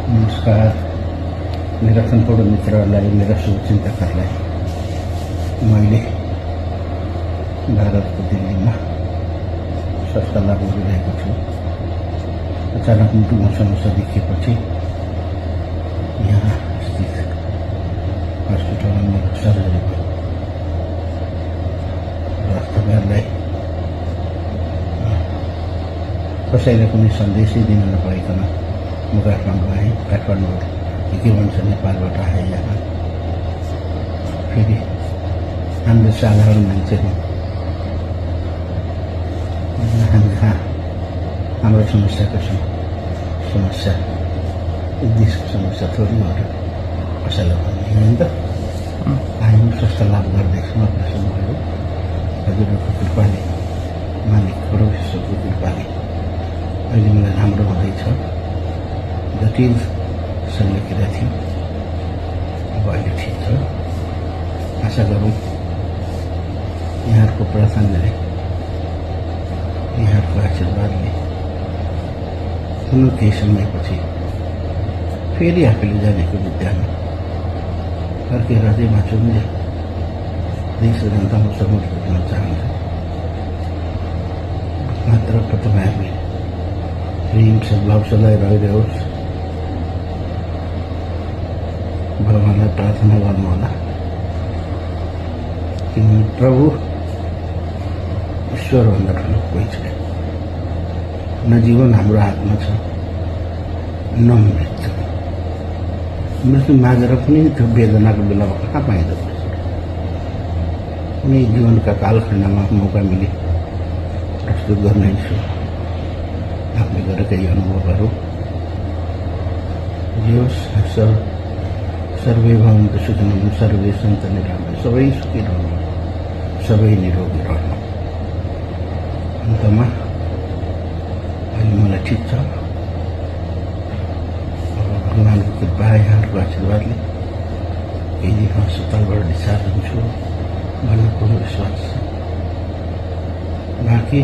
नमस्कार मेरा सम्पूर्ण मित्रहरूलाई, मेरा शुभचिन्तकहरूलाई मैले भारतको दिल्लीमा स्वास्थ्य लाभ गरिरहेको छु। अचानक मुटुमा समस्या देखिएपछि यहाँ स्थित हस्पिटलमा मेरो सर्जरी भयो र तपाईँहरूलाई कसैले कुनै सन्देशै दिन नपाइकन म काठमाडौँ आएँ। काठमाडौँ के भन्छ नेपालबाट आएँ यहाँ। फेरि हाम्रो साधारण मान्छेहरू हामी कहाँ हाम्रो समस्याको समस्या देशको समस्या थोरै हो र कसैलाई भन्ने होइन त। हामी स्वास्थ्य लाभ गर्दैछौँ। अपरेसन भयो हजुरहरूको कृपाले, मालिक परमेश्वरको कृपाले अहिले मलाई राम्रो हुँदैछ। जटिल शल्यक्रिया थियो, अब अहिले ठिक छ। आशा गरौँ यहाँहरूको प्रार्थनाले, यहाँहरूको आशीर्वादले कुनै केही समयपछि फेरि आफूले जानेको विद्यामा फर्केर अझै माचुङ्गे देश र जनतामा समर्पित हुन चाहन्छु। मात्र तपाईँहरूले प्रेम सद्भाव सधैँ रहिरहोस्। भगवान्लाई प्रार्थना गर्नुहोला किनभने प्रभु ईश्वरभन्दा ठुलो कोही छैन। न जीवन हाम्रो हातमा छ, न मृत्यु। मृत्यु मागेर पनि त्यो वेदनाको बेलामा कहाँ पाइँदो रहेछ। कुनै जीवनका कालखण्डमा मौका मिले प्रस्तुत गर्नेछु आफूले गरेका यी अनुभवहरू। जे होस्, सर्वे भवन्तु सुखिनः, सर्वे सन्तु निरामयाः। सबै सुखी रहनु, सबै निरोगी रहनु। अन्तमा अहिले मलाई ठिक छ। अब भगवान्को कृपा, यहाँहरूको आशीर्वादले केही दिन अस्पतालबाट डिस्चार्ज हुन्छु भन्ने कुरो विश्वास छ। बाँकी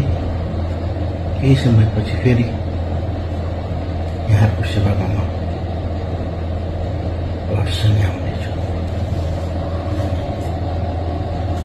केही समयपछि फेरि यहाँहरूको सेवामा म अवश्य नै आउँछु।